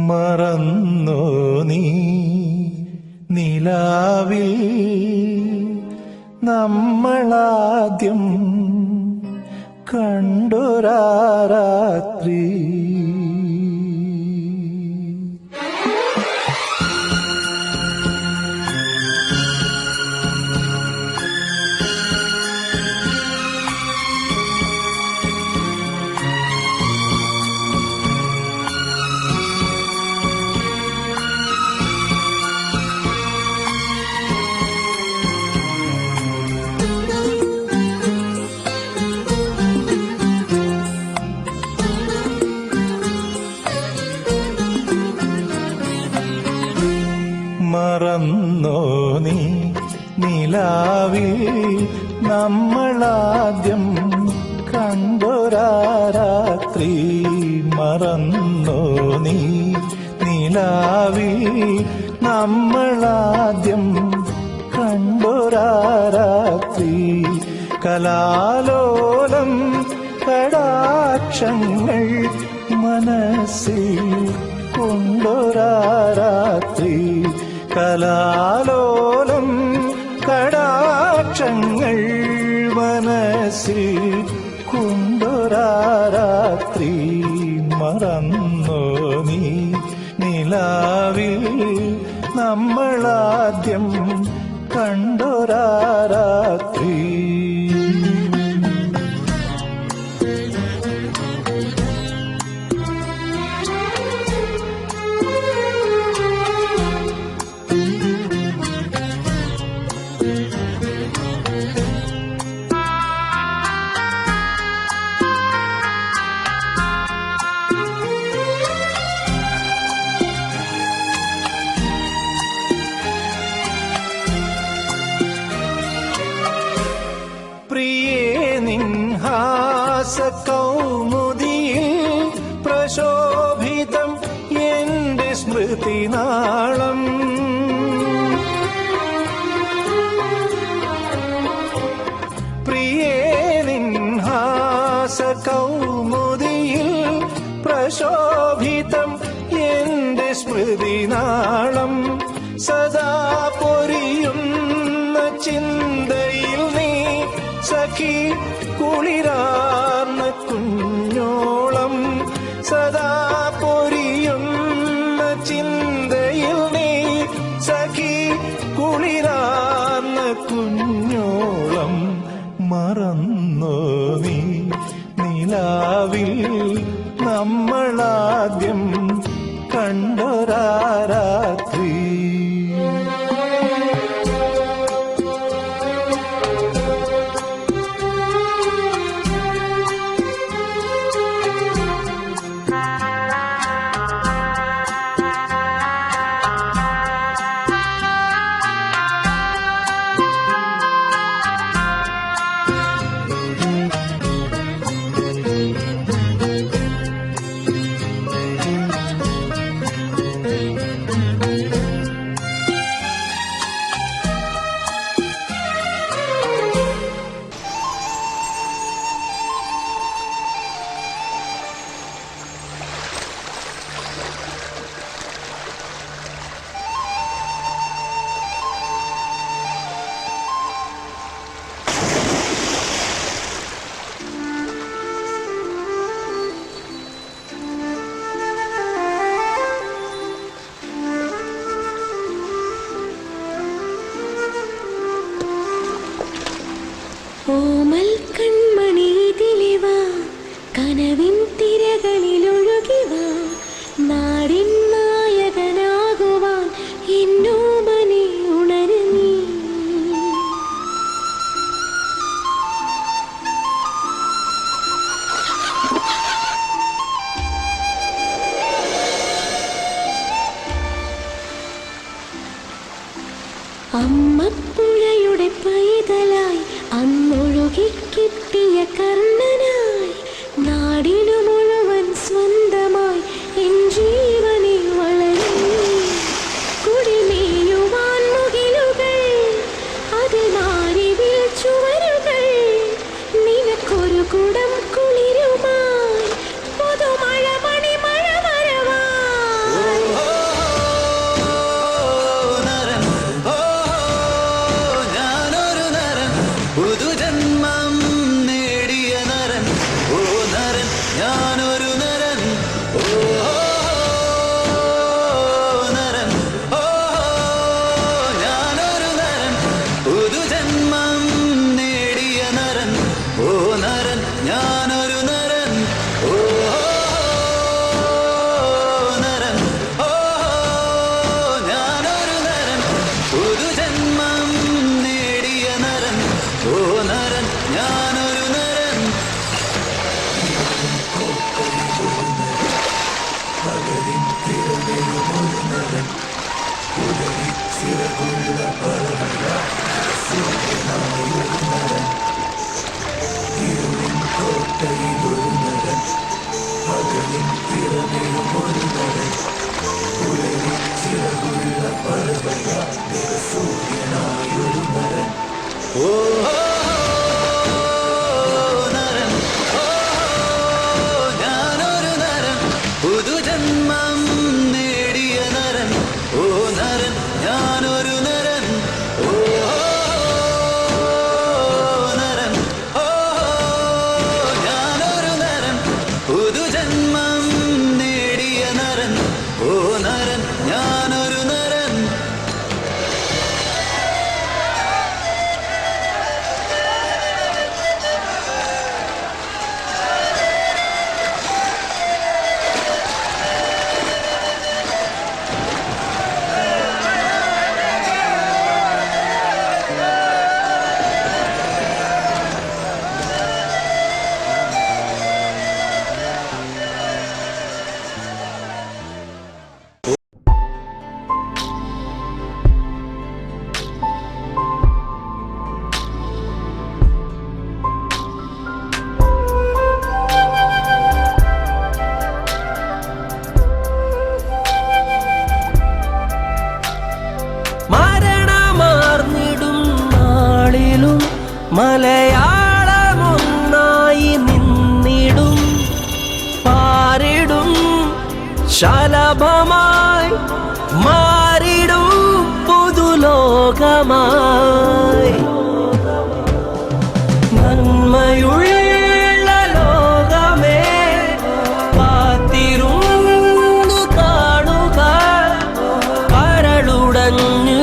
മറന്നോ നീ നിലാവിൽ നമ്മളാദ്യം കണ്ടൊരാ രാത്രി. മറന്നോ നീ നിലാവിൽ നമ്മളാദ്യം കണ്ടൊരാ രാത്രി. മറന്നോ നീ നിലാവിൽ നമ്മളാദ്യം കണ്ടൊരാ രാത്രി. കലാലോലം കടാക്ഷങ്ങൾ മനസ്സിൽ കൊണ്ടൊരാ രാത്രി. കലാലോലം കടാക്ഷങ്ങൾ മനസ്സിൽ കൊണ്ടൊരാ രാത്രി. മറന്നോ നീ നിലാവിൽ നമ്മളാദ്യം കണ്ടൊരാ രാത്രി. പ്രിയേ നിൻഹാസകൗമുദിയിൽ പ്രശോഭിതം എന്റെ സ്മൃതിനാളം. പ്രിയേ നിൻഹാസകൗമുദിയിൽ പ്രശോഭിതം എന്റെ സ്മൃതിനാളം. സദാ പൊരിയുന്ന ചിന്തയിൽ നീ സഖി കുളിരാർന്ന കുഞ്ഞോളം. സദാ പൊരിയുന്ന ചിന്തയിൽ നീ സഖി കുളിരാർന്ന കുഞ്ഞോളം. മറന്നോ നീ നിലാവിൽ നമ്മളാദ്യം കണ്ടൊരാ രാത്രി. ഓമൽ കൺമണി ഇതിലിവാ, കനവിൻ തിരകളിലൊഴുകിവാ, നാടിൻ നായകനാകുവാൻ എന്നോമനെ ഉണരു നീ. അമ്മപ്പുഴയുടെ പൈതലായി അന്നൊഴുകിക്കിട്ടിയ കർണനായി നാടിനു മുഴുവൻ സ്വന്തമായി എൻ ജീവനെ വളരും. കുടിമേയുവാൻ മുകിലുകൾ, അത് മാറിവിൽ ചുവരുകൾ, നിനക്കൊരു കുടം കുളിരുമായി പുതുമഴ മണിമഴ വരവായി. ഓ നരൻ ഞാനൊരു നരൻ. ഓ നരൻ, ഓ ഞാനൊരു നരൻ, പുതുജന്മം നേടിയ നരൻ. ഓ നരൻ ഞാനൊരു നരൻ. ഓ നരൻ, ഓ ഞാനൊരു നരൻ, പുതുജന്മം നേടിയ നരൻ. ഓ നരൻ ഞാനൊരു നരൻ. മരണമാർന്നിടും നാളിലും മലയാളമൊന്നായി നിന്നിടും, പാരിടും ശലഭമായി മാറിടും പുതുലോകമായി. നന്മയുള്ള ലോകമേ കാത്തിരുന്നു കാണുക, കരളുടഞ്ഞു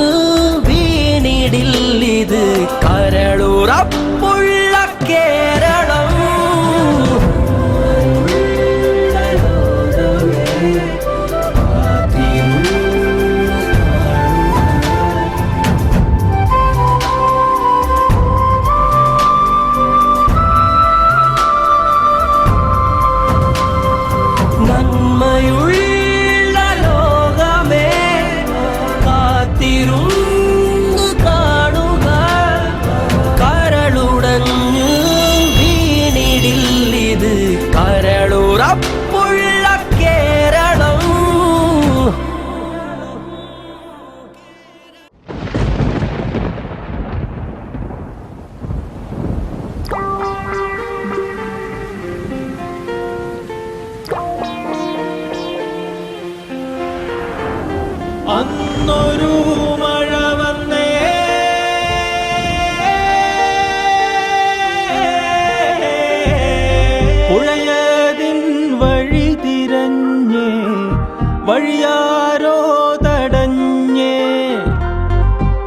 വീണിടില്ലിത് കരളുറപ്പുള്ള കേരളം. നന്മയുള്ള ലോകമേ കാത്തിരുന്നു കാണുക, കരളുടഞ്ഞു വീണിടില്ലിത് കരളുറപ്പുള്ള കേരളം. അന്നൊരു മഴ വന്നേ, പുഴയതിൻ വഴി തിരഞ്ഞേ, വഴിയാരോ തടഞ്ഞേ,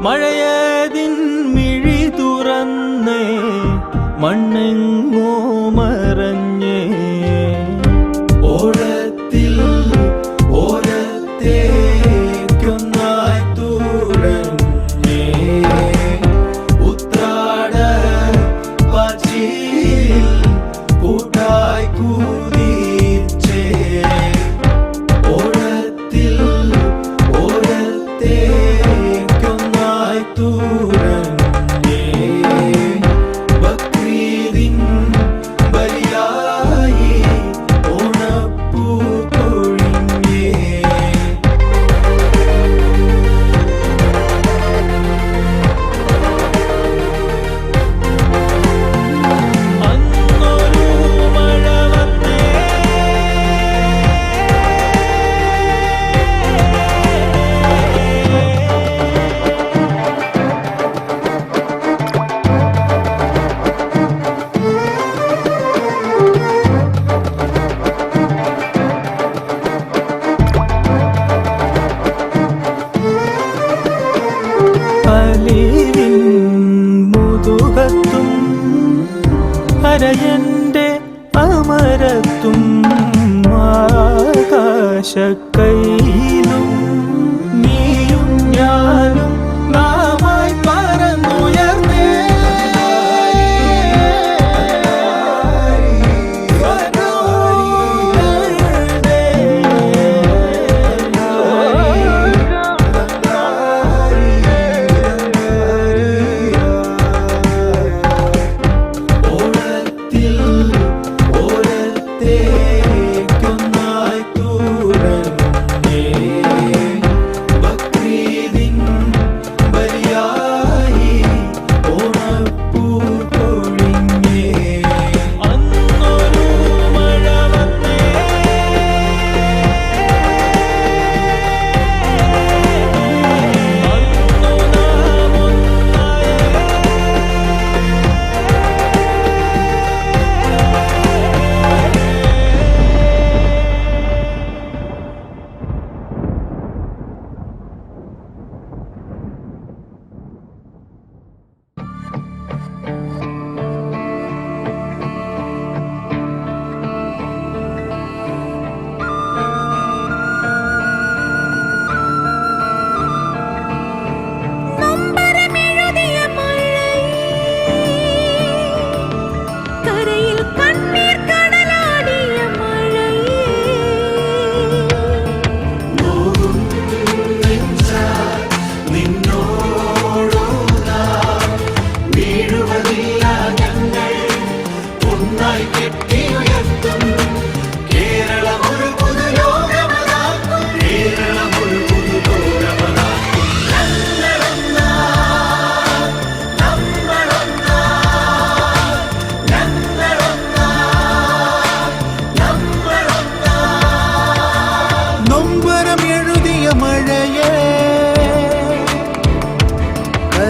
മഴയതിൻ മിഴി തുറന്നേ, മണ്ണെങ്ങോ മറഞ്ഞേ. ഓളത്തിൽ ഓരത്തേക്കൊന്നായി തുറഞ്ഞേ, ഉത്രാട പാച്ചിൽ കൂട്ടായി കുതിച്ചേ. ഓളത്തിൽ ഓരത്തേക്കൊന്നായി തുറഞ്ഞേ, ബക്രീദിൻ ബലിയായി ഓണപ്പൂ കൊഴിഞ്ഞേ. അന്നൊരു മഴ വന്നേ, അലിവിൻ മുതുകത്തും ഹരയന്റെ അമരത്തും ആകാശക്കൈയിലും നീയും ഞാനും നാമായി പറന്നുയർന്നേ.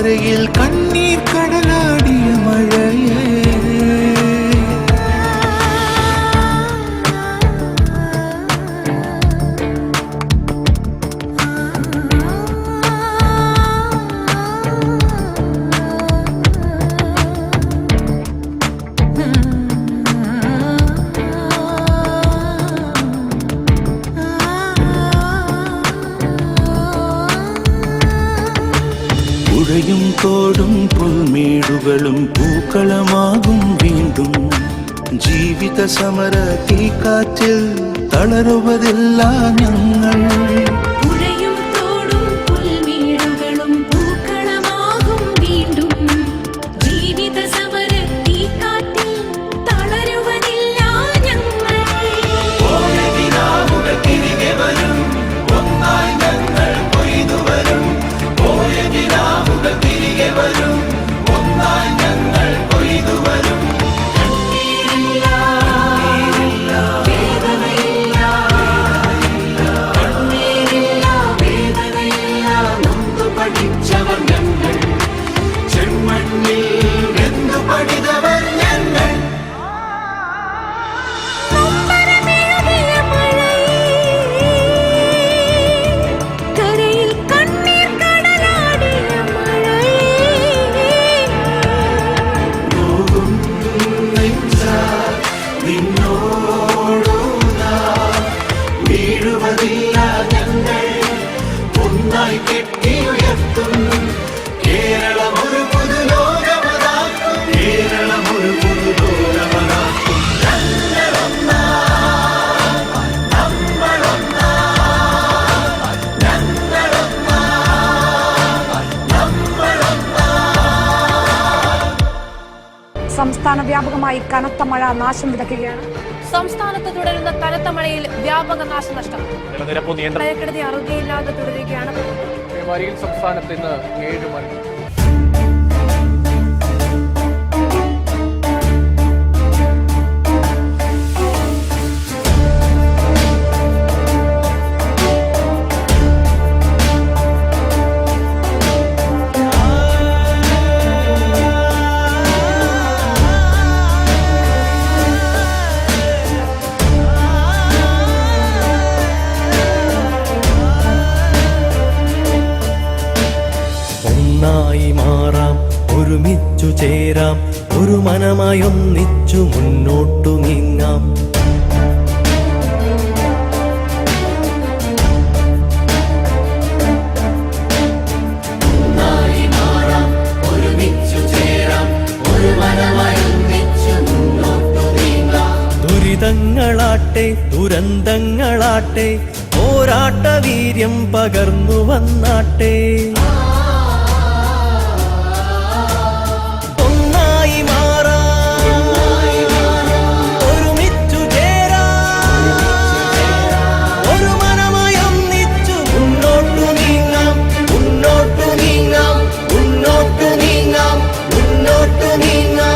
കരയിൽ കണ്ണീർ കടലാടിയ മഴയേ പുഴയും തോടും പുൽമേടുകളും പൂക്കളമാകും വീണ്ടും ജീവിത സമര തീക്കാറ്റിൽ തളരുവതില്ല ഞങ്ങൾ. പുഴയും തോടും പുൽമേടുകളും പൂക്കളമാകും വീണ്ടും ജീവിത സമര തീക്കാറ്റിൽ തളരുവതില്ല ഞങ്ങൾ. തിരികെ വരും ഒന്നായി ഞങ്ങൾ കൊയ്തു വരും. തിരികെ വരും ഒന്നായി ഞങ്ങൾ കൊയ്തു വരും. പഠിച്ചവർ ഞങ്ങൾ, ചെമ്മണ്ണിൽ എന്തു പഠിതവർ ഞങ്ങൾ. നൊമ്പരമേറിയ മഴയേ, കരയിൽ കണ്ണീർ കടലാടിയ മഴയേ. പോകും നെഞ്ചാൽ നിന്നോടു നാം വീഴുവതില്ല ഞങ്ങൾ. ഒന്നായി കെട്ടിയുയർത്തും കേരളം ഒരു പുതുലോകമതാക്കും. കേരളം ഒരു പുതുലോകമതാക്കും. സംസ്ഥാന വ്യാപകമായി കനത്ത മഴ നാശം വിതയ്ക്കുകയാണ്. സംസ്ഥാനത്ത് തുടരുന്ന കനത്ത മഴയിൽ വ്യാപക നാശനഷ്ടം. പ്രളയക്കെടുതി അറുതിയില്ലാതെ തുടരുകയാണ്. പേമാരിയിൽ സംസ്ഥാനത്ത് ഇന്ന് 7 മരണം. ഒന്നായി മാറാം, ഒരുമിച്ചു ചേരാം, ഒരു മനമായി ഒന്നിച്ചു മുന്നോട്ടു നീങ്ങാം. ദുരിതങ്ങളാട്ടെ ദുരന്തങ്ങളാട്ടെ പോരാട്ട വീര്യം പകർന്നു വന്നാട്ടെ. ഒന്നായി മാറാം, ഒരുമിച്ചു ചേരാം, ഒരു മനമായി ഒന്നിച്ചു മുന്നോട്ടു നീങ്ങാം. മുന്നോട്ടു നീങ്ങാം, മുന്നോട്ടു നീങ്ങാം, മുന്നോട്ടു നീങ്ങാം.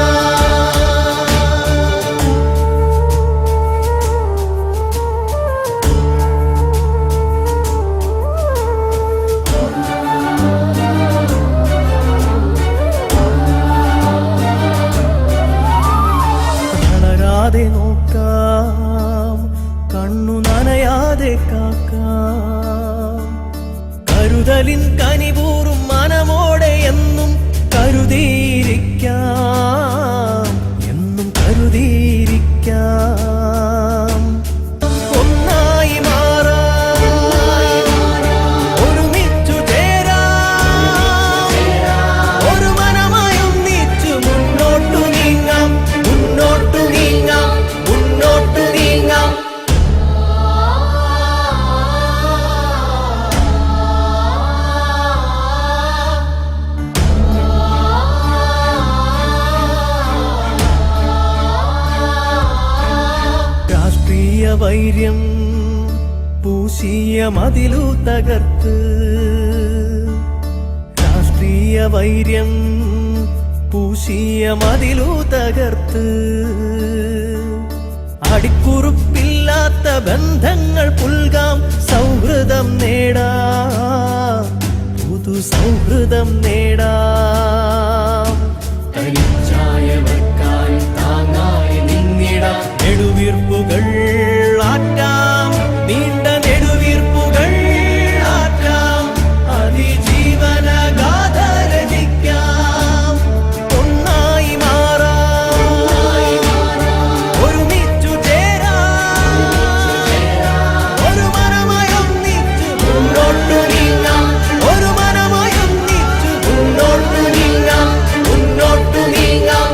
നോക്കാം, കണ്ണു നനയാതെ കാക്കാം. കരുതലിൻ കനിവൂറും മനമോടെ എന്നും കരുതിയിരിക്കാം, എന്നും കരുതിയിരിക്കാം. ഒന്നായി മാറാം, ഒരുമിച്ചു ചേരാം, ഒരു മനമായി ഒന്നിച്ചു മുന്നോട്ടു നീങ്ങാം. മുന്നോട്ടു നീങ്ങാം, മുന്നോട്ടു നീങ്ങാം. രാഷ്ട്രീയ വൈര്യം പൂശിയ മതിലു തകർത്ത്, രാഷ്ട്രീയ വൈര്യം പൂശിയ മതിലു തകർത്ത്, അടിക്കുറുപ്പില്ലാത്ത ബന്ധങ്ങൾ പുൽകാം, സൗഹൃദം നേടാം, പുതു സൗഹൃദം നേടാം. തനിച്ചായവർക്കായി താങ്ങായി നിന്നിടാം. നെടുവീർപ്പുകൾ ആറ്റാം, നീണ്ട നെടുവീർപ്പുകൾ ആറ്റാം, അതിജീവനഗാഥ രചിക്കാം. ഒന്നായി മാറാം, ഒരുമിച്ചു ചേരാം, ഒരു മനമായി ഒന്നിച്ചു മുന്നോട്ടു നീങ്ങാം, ഒരു മനമായി ഒന്നിച്ചു മുന്നോട്ടു നീങ്ങാം, മുന്നോട്ടു നീങ്ങാം.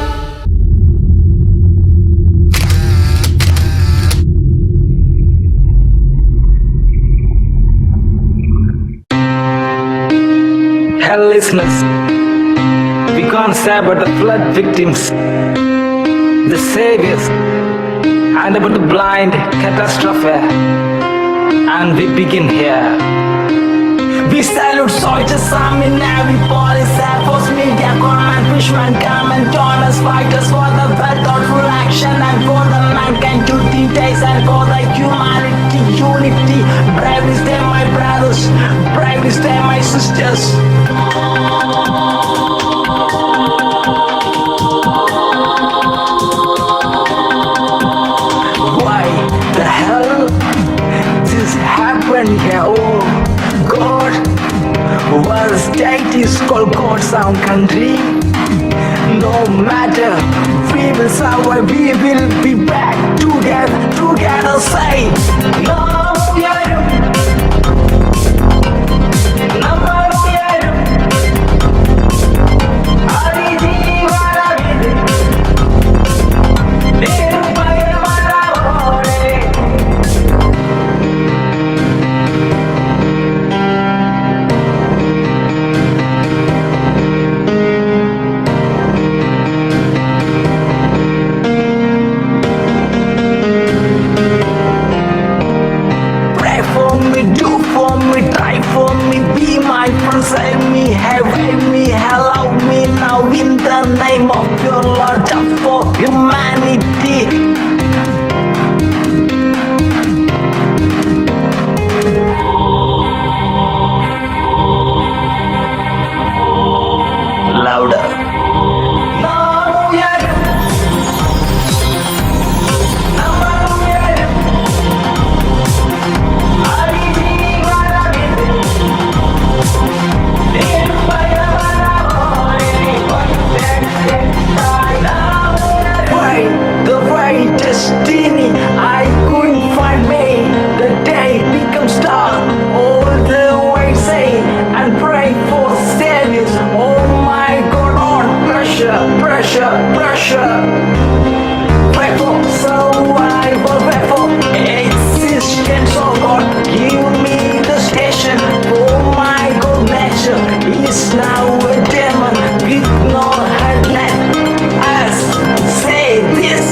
Helplessness. We can't say about the flood victims, the saviors, and about the blind catastrophe. And we begin here. We salute soldiers, army, navy, police, air force, media, corpsman, fishman, gunmen, donors, fighters for the well thoughtful action and for the mankind duty days and for the humanity, unity. Bravely stay my brothers, bravely stay my sisters. Why the hell this happened here? Oh God, our state is called God's own country. No matter, we will survive, we will be back together, together say no. Pray for me, do for me, try for me, be my friend, save me, help me, hello me now in the name of your Lord, just for humanity. Louder. The right destiny I couldn't find me. The day becomes dark, all the way say and pray for saviors. Oh my God, on pressure, pressure, pressure. Pray for survival, pray for existence. Oh God, give me the station. Oh my God, nature is now a demon with no headlight. As say this.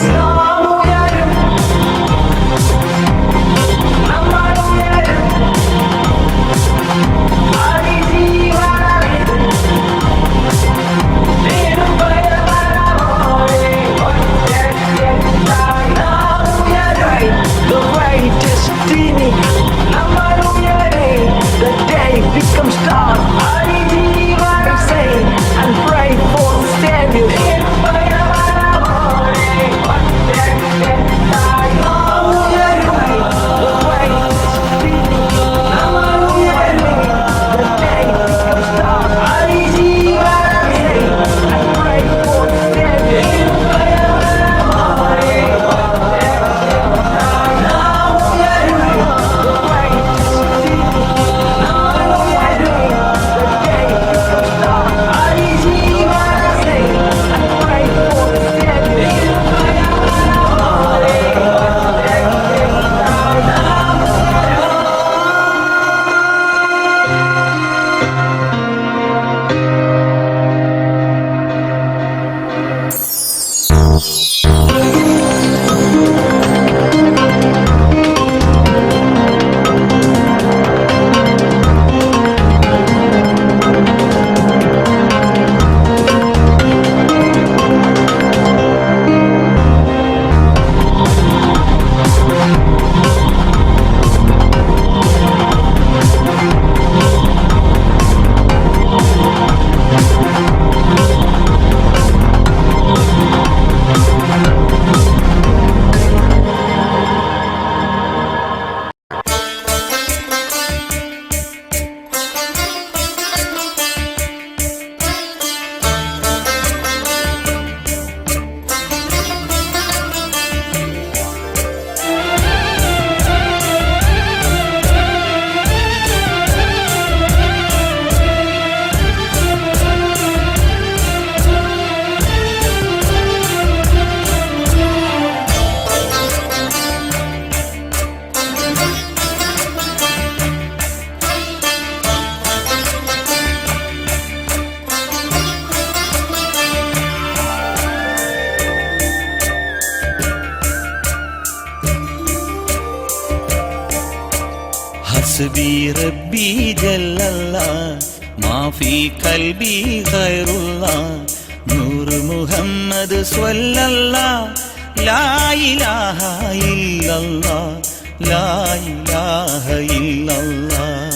حسبي ربي جل الله ما في قلبي غير الله نور محمد صلى الله لا إله إلا الله لا إله إلا الله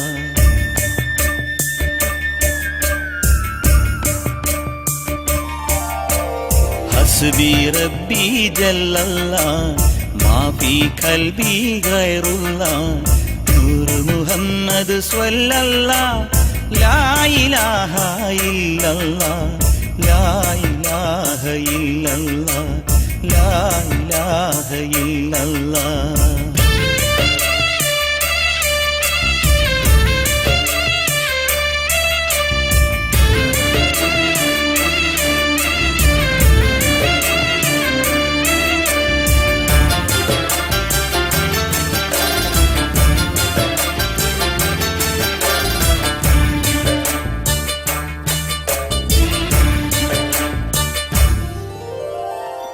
حسبي ربي جل الله ما في قلبي غير الله نور محمد صلى الله لا إله إلا الله لا إله إلا الله لا إله إلا الله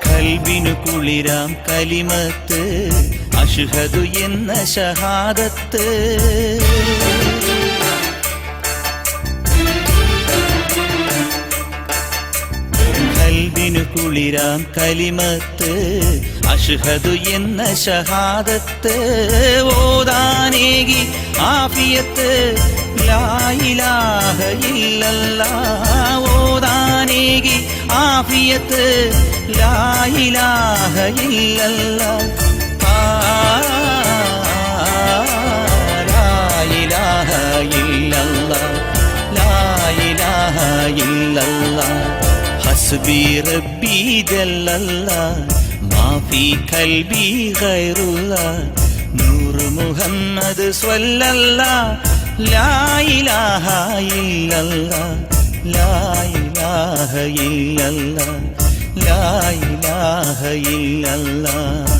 കൽബിനു കുളിരാം കലിമത്ത് അഷ്ഹദു എന്ന ഷഹാദത്ത് കൽബിനു കുളിരാം കലിമത്ത് അഷ്ഹദു എന്ന ഷഹാദത്ത് ഓതാനേകി ആഫിയത്ത് ലാ ഇലാഹ ഇല്ലല്ലാഹ് ഓതാനേകി ആഫിയത്ത് ലാ ഇലാഹ ഇല്ലല്ലാഹ് ലാ ഇലാഹ ഇല്ലല്ലാഹ് ലാ ഇലാഹ ഇല്ലല്ലാഹ് ഹസ്ബി റബ്ബി ജല്ലല്ലാഹ് മാ ഫീ ഖൽബി ഗൈറുല്ലാഹ് നൂർ മുഹമ്മദ് സ്വല്ലല്ലാഹ് ലാ ഇലാഹ ഇല്ലല്ലാഹ് ലാ ഇലാഹ ഇല്ലല്ലാഹ് ലാ ഇലാഹ ഇല്ലല്ലാഹ്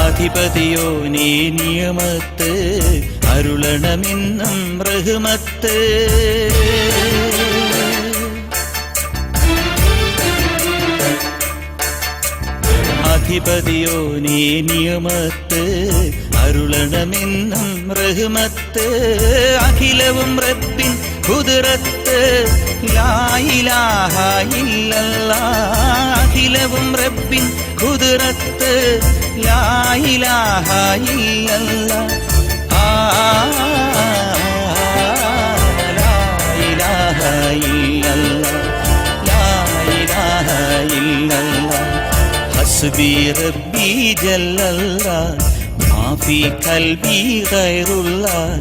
അധിപതിയോ നീ നിയമത്ത് അരുളണമെന്നും റഹ്മത്ത് അധിപതിയോ നീ നിയമത്ത് അരുളണമെന്നും റഹ്മത്ത് അഖിലവും റബ്ബിൻ ഖുദ്റത്ത് ലാ ഇലാഹ ഇല്ലല്ലാഹ് അഖിലവും റബ്ബിൻ ഖുദ്റത്ത് ലാ ഇലാഹ ഇല്ലല്ലാഹ് ലാ ഇലാഹ ഇല്ലല്ലാഹ് ലാ ഇലാഹ ഇല്ലല്ലാഹ് ഹസ്ബി റബ്ബി ജല്ലല്ലാഹ് മാ ഫീ ഖൽബി ഗൈറുല്ലാഹ്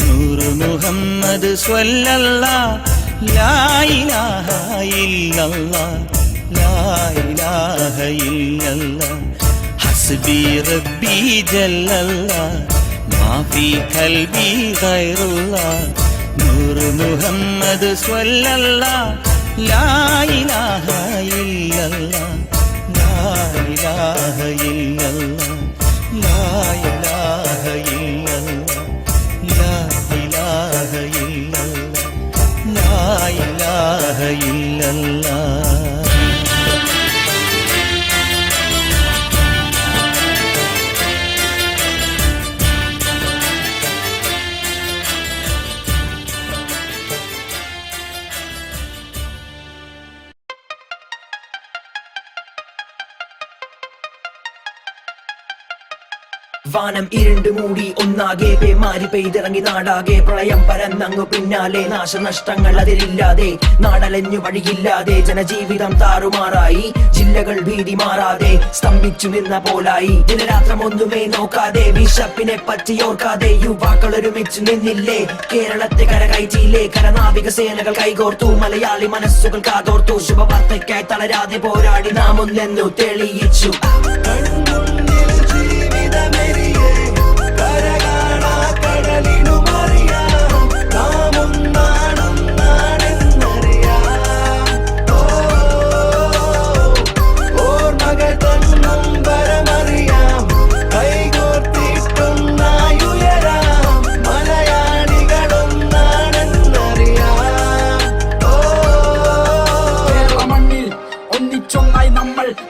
നൂർ മുഹമ്മദ് സ്വല്ലല്ലാഹ് ലാ ഇലാഹ ഇല്ലല്ലാഹ് ലാ ഇലാഹ ഇല്ലല്ലാഹ് ഹസ്ബി റബ്ബി ജല്ലല്ലാഹ് മാ ഫീ ഖൽബി ഗൈറുല്ലാഹ് നൂർ മുഹമ്മദ് സ്വല്ലല്ലാഹ് ലാ ഇലാഹ ഇല്ലല്ലാഹ് ലാ ഇലാഹ ഇല്ലല്ലാഹ് ലാ ഇലാഹ ഇല്ലല്ലാഹ് ലാ ഇലാഹ ഇല്ലല്ലാഹ് ലാ ഇലാഹ ഇല്ലല്ലാഹ് വാനം ഇരുണ്ട് മൂടി ഒന്നാകെ പേമാരി പെയ്തിറങ്ങി നാടാകെ പ്രളയം പരന്നങ്ങു പിന്നാലെ നാശനഷ്ടങ്ങൾ അതിലില്ലാതെ നാടലഞ്ഞു വഴിയില്ലാതെ ജനജീവിതം താറുമാറായി ജില്ലകൾ ഭീതി മാറാതെ സ്തംഭിച്ചു നിന്ന പോലായി ദിനരാത്രം ഒന്നുമേ നോക്കാതെ വിശപ്പിനെ പറ്റിയോർക്കാതെ യുവാക്കൾ ഒരുമിച്ച് നിന്നില്ലേ കേരളത്തെ കരകയറ്റിയില്ലേ കരനാവിക സേനകൾ കൈകോർത്തു മലയാളി മനസ്സുകൾ കാതോർത്തു ശുഭവാർത്തയ്ക്കായി തളരാതെ പോരാടി നാം ഒന്നെന്നു തെളിയിച്ചു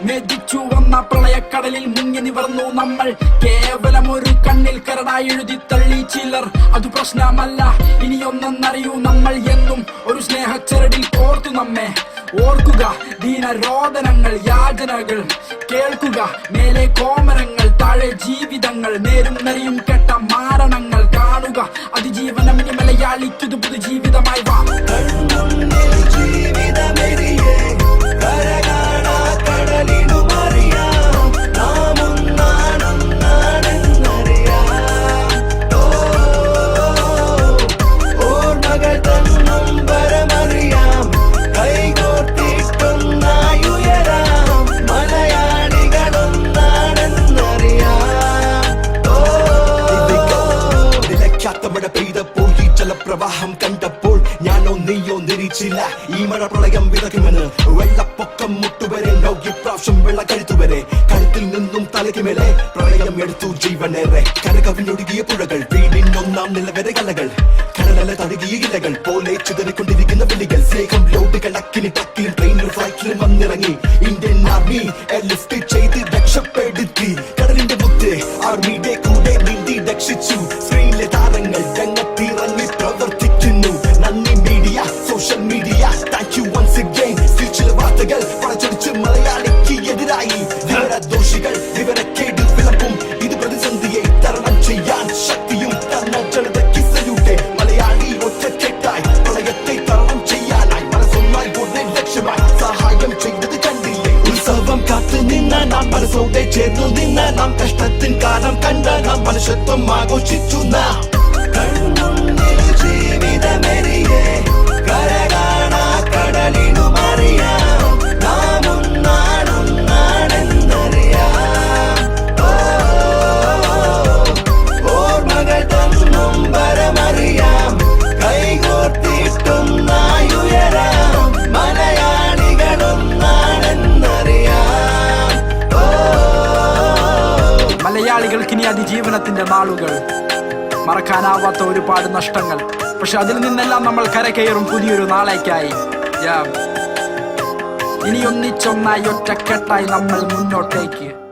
മെതിച്ചു വന്ന പ്രളയക്കടലിൽ മുങ്ങി നിവർന്നു നമ്മൾ കേവലം ഒരു കണ്ണിൽ കരടായി എഴുതി തള്ളി ചിലർ അത് പ്രശ്നമല്ല ഇനിയൊന്നെന്നറിയൂ നമ്മൾ എന്നും ഒരു സ്നേഹച്ചരടിൽ കോർത്തു നമ്മെ ഓർക്കുക ദീനരോധനങ്ങൾ യാചനകൾ കേൾക്കുക മേലെ കോമരങ്ങൾ താഴെ ജീവിതങ്ങൾ നേരും നരിയും കെട്ട മാരണങ്ങൾ കാണുക അതിജീവനം ഇനി മലയാളിക്കത് പുതുജീവിതമായി വാ പ്രവാഹം കണ്ടപ്പോൾ ഞാനോ നീയോ നിരീക്ഷില്ല ഈ മഴ പ്രളയം വിതയ്ക്കുമെന്ന് വെള്ളപ്പൊക്കം മുട്ടുവരെ ഇപ്രാവശ്യം വെള്ള കഴുത്തുവരെ കഴുത്തിൽ നിന്നും തലയ്ക്കുമേലെ പ്രളയം എടുത്തു ജീവനേറെ കരകവിഞ്ഞൊഴുകിയ പുഴകൾ വീടിനൊന്നാം നിലവരെ കലകൾ കടലല തഴുകിയ ഇലകൾ പോലെ ചിതറിക്കൊണ്ടിരിക്കുന്ന വിളികൾ സ്നേഹം ലോഡുകൾ അക്കിനി ടക്കിലും ട്രെയിനിൽ ഫ്ലൈറ്റിലും വന്നിറങ്ങി ഇന്ത്യൻ ആർമി ലിഫ്റ്റ് ചെയ്ത് രക്ഷപ്പെടുത്തി കടലിന്റെ മുത്ത് ആർമിയുടെ കൂടെ നീന്തി രക്ഷിച്ചു സ്ക്രീനിലെ താരങ്ങൾ രംഗത്തിറങ്ങി പ്രവർത്തിക്കുന്നു നന്ദി media social media thank you once again ചില വാർത്തകൾ വളച്ചൊടിച്ച് മലയാളിക്ക് എതിരായി വിവരദോഷികൾ വിവരക്കേട് വിളമ്പും ഇത് പ്രതിസന്ധിയെ തരണം ചെയ്യാൻ ശക്തിയും തന്ന ജനതയ്ക്ക് സല്യൂട്ട് മലയാളി ഒറ്റക്കെട്ടായി പ്രളയത്തെ തരണം ചെയ്യാനായി മനസ്സൊന്നായി ഒരേ ലക്ഷ്യമായി സഹായം ചെയ്തത് കണ്ടില്ലേ ഉത്സവം കാത്തു നിന്ന നാം മനസ്സോടെ ചേർന്നു നിന്ന നാം കഷ്ടത്തിൻ കാലം കണ്ട നാം മനുഷ്യത്വം ആഘോഷിച്ചു നാം ജീവിതമെരിയേ കരകാണാ കടലിനു മറിയാം നാം ഒന്നാണെന്നറിയാം ഓർമ്മകൾ തന്നും പരമറിയാം കൈകോർത്തിട്ടും നായുയരാം മലയാളികളൊന്നാണെന്നറിയാം മലയാളികൾക്കിനി അതിജീവനത്തിന്റെ നാളുകൾ മറക്കാനാവാത്ത ഒരുപാട് നഷ്ടങ്ങൾ പക്ഷെ അതിൽ നിന്നെല്ലാം നമ്മൾ കരകയറും പുതിയൊരു നാളേക്കായി ഇനി ഒന്നിച്ചൊന്നായി ഒറ്റക്കെട്ടായി നമ്മൾ മുന്നോട്ടേക്ക്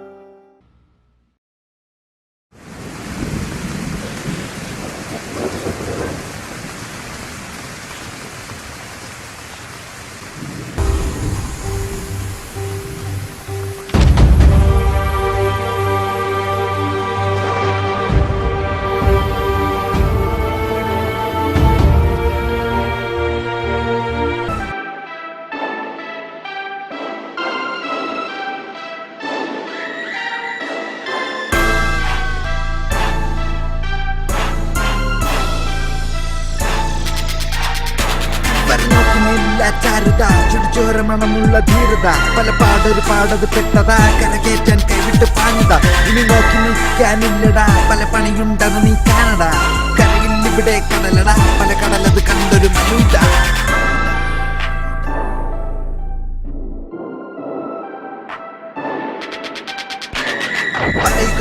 ചാരുത ചുടിച്ചോരമണമുള്ള ധീരത പലപാടൊരു പാടത് പെട്ടതാ കരകേറ്റാൻ കൈവിട്ട് പാഞ്ഞതാ ഇനി നോക്കി നിൽക്കാനില്ലടാ പല പണിയുണ്ടത് നീ കാണടാ കരയിൽ ഇവിടെ കടലടാ പല കടലത് കണ്ടൊരു മനുത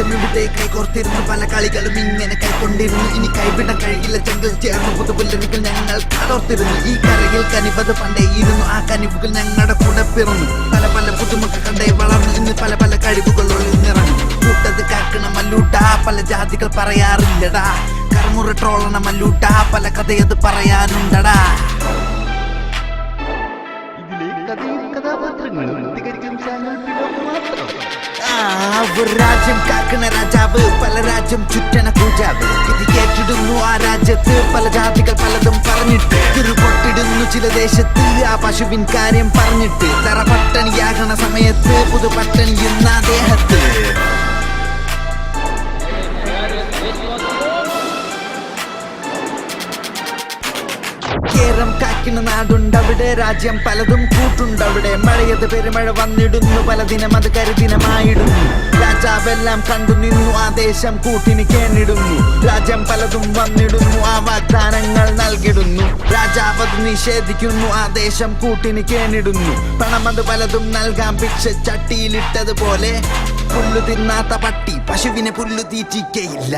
ഇവിടെ കൈകോർത്തിരുന്നു പല കളികളും ഇങ്ങനെ കൈക്കൊണ്ടിരുന്നു ഇനി കൈവിട കഴിയില്ല ചെങ്കിൽ ചേർന്ന് പുതുപുല്ലരികൾ ഞങ്ങൾ കാതോർത്തിരുന്നു ഈ കരയിൽ കനിവത് പണ്ടേ ഇരുന്നു ആ കനിവുകൾ ഞങ്ങളുടെ കൂടെ പിറന്നു പല പല പുതുമക്കൾ കണ്ടേ വളർന്നു ഇന്ന് പല പല കഴിവുകൾ ഒളിഞ്ഞിറങ്ങി കൂട്ടത് കാക്കണ മല്ലൂട്ടാ പല ജാതികൾ പറയാറില്ലടാ കർമുറ ട്രോളണ മല്ലൂട്ടാ പല കഥയത് പറയാനുണ്ടടാ ഇതിലെ കഥയും കഥാപാത്രങ്ങളും മാത്രം ഒരു രാജ്യം കാക്കണ രാജാവ് പല രാജ്യം ചുറ്റണ പൂജാവ് ഇത് കേട്ടിടുന്നു ആ രാജ്യത്ത് പല ജാതികൾ പലതും പറഞ്ഞിട്ട് പൊട്ടിടുന്നു ചില ദേശത്ത് ആ പശുവിൻ കാര്യം പറഞ്ഞിട്ട് തറ പട്ടണിയാകണ സമയത്ത് പുതുപട്ടണിയുന്ന ദേഹത്ത് കേരം കാക്കിന നാടുണ്ടവിടെ രാജ്യം പലതും കൂട്ടുണ്ടവിടെ മഴയത് പെരുമഴ വന്നിടുന്നു പല ദിനം അത് കരിദിനമായിടുന്നു രാജാവെല്ലാം കണ്ടു നിന്നു ആ ദേശം കൂട്ടിന് കേണിടുന്നു രാജ്യം പലതും വന്നിടുന്നു ആ വാഗ്ദാനങ്ങൾ നൽകിടുന്നു രാജാവത് നിഷേധിക്കുന്നു ആ ദേശം കൂട്ടിന് കേണിടുന്നു പണമത് പലതും നൽകാം ഭിക്ഷ ചട്ടിയിലിട്ടതുപോലെ പുല്ലു തിന്നാത്ത പട്ടി പശുവിനെ പുല്ലു തീറ്റിക്കയില്ല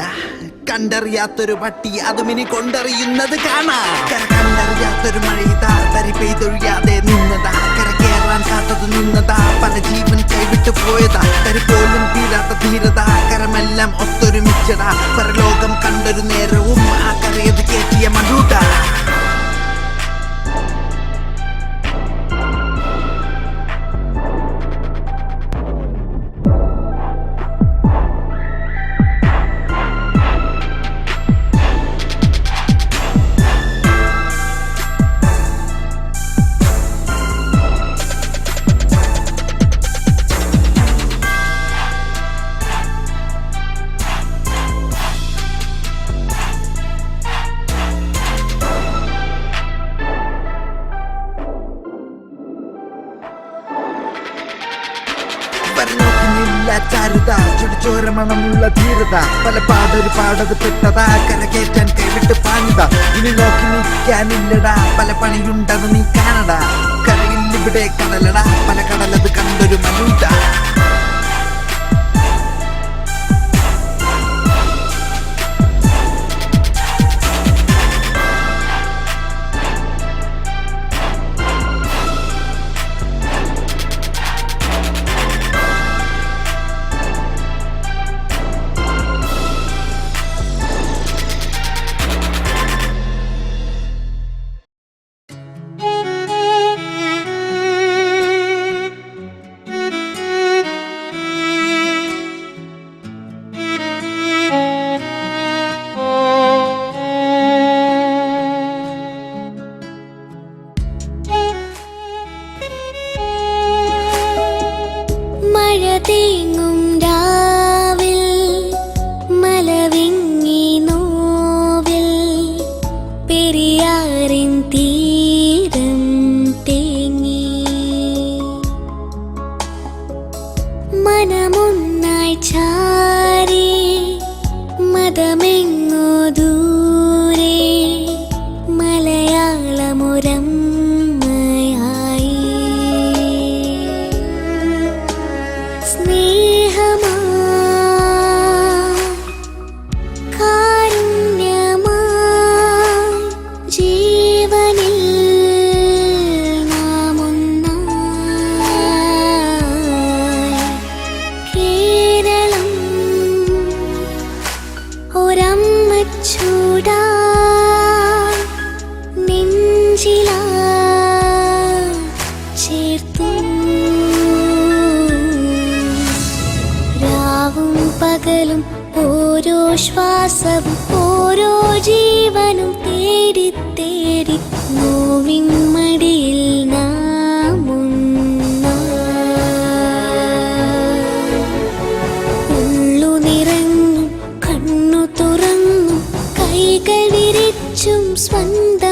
കണ്ടറിയാത്തൊരു പട്ടി അതുമിനി കൊണ്ടറിയുന്നത് കാണാം കണ്ടറിയാത്തൊരു മഴയിതാ തരി പെയ്തൊഴിയാതെ നിന്നതാ കര കേറാൻ കാത്തത് നിന്നതാ പല ജീവൻ കൈവിട്ടു പോയതാ തരി പോലും തീരാത്ത ധീരത കരമെല്ലാം ഒത്തൊരുമിച്ചതാ പരലോകം കണ്ടൊരു നേരവും ആ കരയത് കേറ്റിയ മധുതാ ചാരുത ചുടിച്ചോരമണമുള്ള ധീരത പല പാടത് പെട്ടതാ കരകേറ്റാൻ കൈവിട്ട് പാഞ്ഞതാ ഇനി നോക്കി നിൽക്കാനില്ലടാ പല പണിയുണ്ടത് നീ കാണടാ കരയിൽ ഇവിടെ കടലടാ പല കടലത് കണ്ടൊരു മനുടാ തേങ്ങും രാവിൽ മലവിങ്ങി നോവിൽ പെരിയാറിൻ തീരം തേങ്ങി മനമൊന്നായി ചാരി മതമെങ്ങോ ദൂരെ മലയാളമുരം പകലും ഓരോ ശ്വാസവും ഓരോ ജീവനും തേടി തേടി നോവിൻ മടിയിൽ നാം ഉള്ളു നിറഞ്ഞും കണ്ണു തുറന്നും കൈകൾ വിരിച്ചും സ്വന്തം